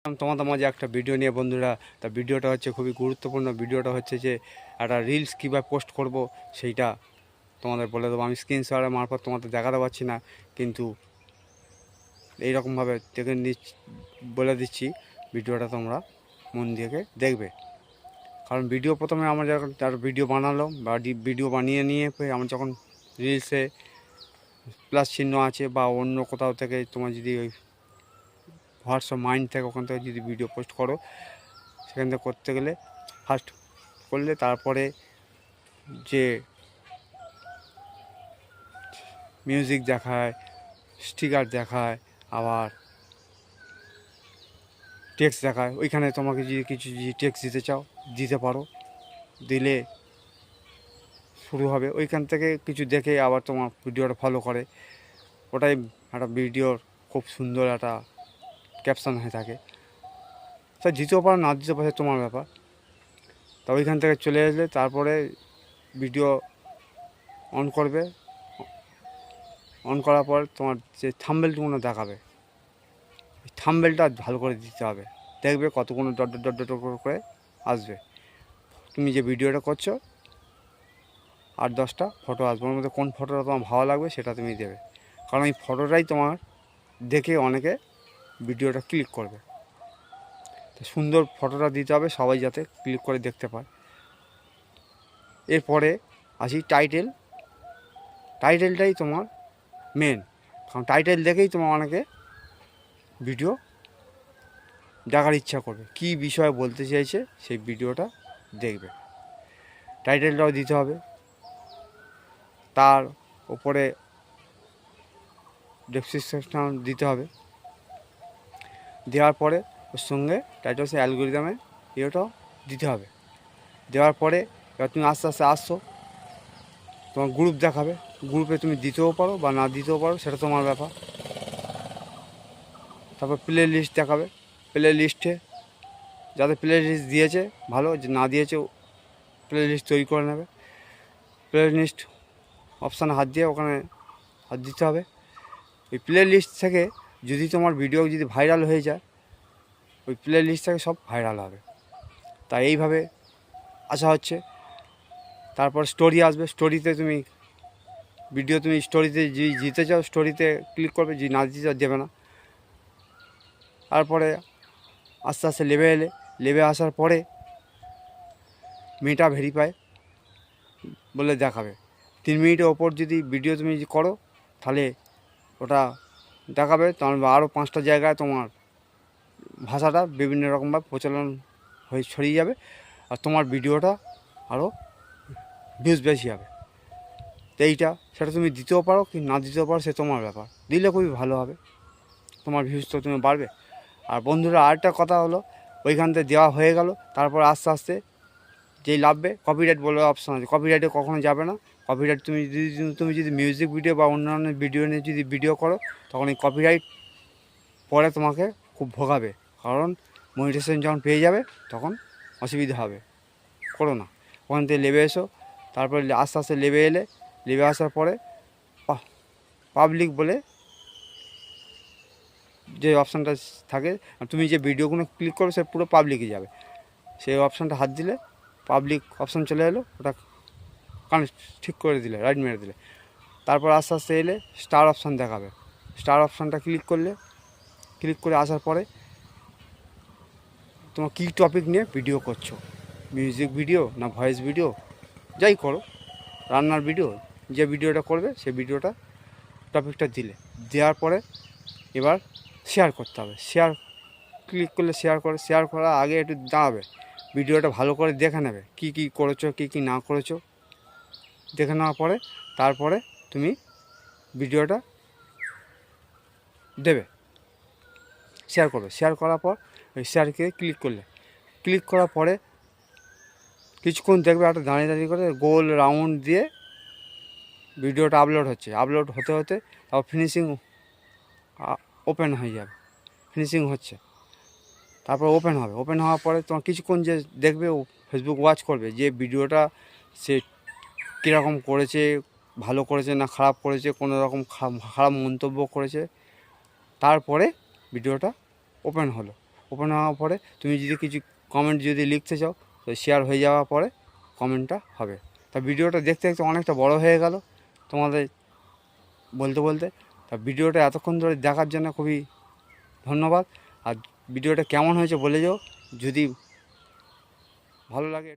তোমাদের মাঝে একটা ভিডিও নিয়ে বন্ধুরা। তা ভিডিওটা হচ্ছে খুবই গুরুত্বপূর্ণ। ভিডিওটা হচ্ছে যে একটা রিলস কীভাবে পোস্ট করব সেইটা তোমাদের বলে দেবো। আমি স্ক্রিন শেয়ারের মারফত তোমাদের দেখাতে পারছি না, কিন্তু এইরকমভাবে দেখে বলে দিচ্ছি। ভিডিওটা তোমরা মন দিয়ে দেখবে, কারণ ভিডিও প্রথমে আমার যখন তার ভিডিও বানালো বা ভিডিও বানিয়ে নিয়ে আমার যখন রিলসে প্লাস চিহ্ন আছে বা অন্য কোথাও থেকে তোমার যদি ওই হোয়াটসঅ্যাপ মাইন্ড থেকে ওখান থেকে যদি ভিডিও পোস্ট করো, সেখান থেকে করতে গেলে ফার্স্ট করলে তারপরে যে মিউজিক দেখায়, স্টিকার দেখায়, আবার টেক্সট দেখায়। ওইখানে তোমাকে যদি কিছু যদি টেক্সট দিতে চাও দিতে পারো, দিলে শুরু হবে। ওইখান থেকে কিছু দেখে আবার তোমার ভিডিওটা ফলো করে, ওটাই একটা ভিডিওর খুব সুন্দর একটা ক্যাপশন হয়ে থাকে। তা দিতেও পারো, না দিতে পারো, তোমার ব্যাপার। তা ওইখান থেকে চলে আসলে তারপরে ভিডিও অন করবে। অন করার পর তোমার যে থাম্বনেলগুলো দেখাবে, ওই থাম্বনেলটা ভালো করে দিতে হবে। দেখবে কতগুলো ডট ডট ডট ডট করে আসবে। তুমি যে ভিডিওটা করছো 8-10টা ফটো আসবে, ওর মধ্যে কোন ফটোটা তোমার ভালো লাগবে সেটা তুমি দেবে, কারণ এই ফটোটাই তোমার দেখে অনেকে ভিডিওটা ক্লিক করবে। তো সুন্দর ফটোটা দিতে হবে, সবাই যাতে ক্লিক করে দেখতে পায়। এরপরে আসি টাইটেল। টাইটেলটাই তোমার মেন, কারণ টাইটেল দেখেই তোমার অনেকে ভিডিও দেখার ইচ্ছা করবে, কী বিষয়ে বলতে চাইছে সেই ভিডিওটা দেখবে। টাইটেলটাও দিতে হবে, তার উপরে ডেসক্রিপশন দিতে হবে। দেওয়ার পরে ওর সঙ্গে টাইটেলসে অ্যালগোরিদমে ইয়েটাও দিতে হবে। দেওয়ার পরে এবার তুমি আস্তে আস্তে আসছো, তোমার গ্রুপ দেখাবে। গ্রুপে তুমি দিতেও পারো বা না দিতেও পারো, সেটা তোমার ব্যাপার। তারপর প্লে লিস্ট দেখাবে। প্লে লিস্টে যাদের প্লে লিস্ট দিয়েছে ভালো, যে না দিয়েছে প্লে লিস্ট তৈরি করে নেবে। প্লে লিস্ট অপশানে হাত দিয়ে ওখানে হাত দিতে হবে। ওই প্লে লিস্ট থেকে যদি তোমার ভিডিও যদি ভাইরাল হয়ে যায়, ওই প্লে লিস্ট থেকে সব ভাইরাল হবে। তাই এইভাবে আসা হচ্ছে। তারপর স্টোরি আসবে। স্টোরিতে তুমি ভিডিও তুমি স্টোরিতে যদি দিতে চাও স্টোরিতে ক্লিক করবে, যদি না দিতে চাও দেবে না। তারপরে আস্তে আস্তে লেবে আসার পরে মেটা ভেরিফাই বলে দেখাবে। 3 মিনিটের ওপর যদি ভিডিও তুমি করো, তাহলে ওটা দেখাবে। তোমার আরও 5টা জায়গায় তোমার ভাষাটা বিভিন্ন রকমভাবে প্রচলন হয়ে ছড়িয়ে যাবে, আর তোমার ভিডিওটা আরও ভিউজ বেশি হবে। তো সেটা তুমি দিতেও পারো কি না দিতেও পারো, সে তোমার ব্যাপার। দিলে খুবই ভালো হবে, তোমার ভিউজ তো তুমি বাড়বে। আর বন্ধুরা, আরেকটা কথা হলো, ওইখান থেকে দেওয়া হয়ে গেল, তারপর আস্তে আস্তে যেই লাভবে কপিরাইট বলে অপশান আছে। কপিরাইটে কখনো যাবে না। কপিরাইট তুমি যদি মিউজিক ভিডিও বা অন্যান্য ভিডিও নিয়ে যদি ভিডিও করো, তখন এই কপিরাইট পরে তোমাকে খুব ভোগাবে, কারণ মনিটাইজেশন যখন পেয়ে যাবে তখন অসুবিধা হবে। করো না। ওখান থেকে লেবে এসো। তারপরে আস্তে আস্তে লেবে আসার পরে পাবলিক বলে যে অপশানটা থাকে, তুমি যে ভিডিওগুলো ক্লিক করো সে পুরো পাবলিকে যাবে। সেই অপশানটা হাত দিলে পাবলিক অপশান চলে এলো, ওটা কানেক্ট ঠিক করে দিলে, রাইট মেরে দিলে। তারপর আস্তে আস্তে এলে স্টার অপশান দেখাবে। স্টার অপশানটা ক্লিক করে আসার পরে তোমার কী টপিক নিয়ে ভিডিও করছো, মিউজিক ভিডিও না ভয়েস ভিডিও, যাই করো, রান্নার ভিডিও, যে ভিডিওটা করবে সেই ভিডিওটা টপিকটা দেওয়ার পরে এবার শেয়ার করতে হবে। ক্লিক করলে শেয়ার করার আগে একটু দাঁড়াবে, ভিডিওটা ভালো করে দেখে নেবে, কী কী করেছো কী কী না করেছো। দেখে নেওয়ার পরে তারপরে তুমি ভিডিওটা দেবে, শেয়ার করবে। শেয়ার করার পর ওই শেয়ারকে ক্লিক করার পরে কিছুক্ষণ দেখবে একটা দাঁড়িয়ে করে গোল রাউন্ড দিয়ে ভিডিওটা আপলোড হতে হতে তারপর ফিনিশিং ওপেন হয়ে যাবে। ফিনিশিং হচ্ছে, তারপর ওপেন হওয়ার পরে তোমার কিছুক্ষণ যে দেখবে, ও ফেসবুক ওয়াচ করবে যে ভিডিওটা সে কীরকম করেছে, ভালো করেছে না খারাপ করেছে, কোনো রকম খারাপ মন্তব্য করেছে। তারপরে ভিডিওটা ওপেন হলো। ওপেন হওয়ার পরে তুমি যদি কিছু কমেন্ট যদি লিখতে চাও তো শেয়ার হয়ে যাওয়ার পরে কমেন্টটা হবে। তা ভিডিওটা দেখতে দেখতে অনেকটা বড় হয়ে গেল তোমাদের বলতে বলতে। তা ভিডিওটা এতক্ষণ ধরে দেখার জন্য খুবই ধন্যবাদ। আর ভিডিওটা কেমন হয়েছে বলে যাও, যদি ভালো লাগে।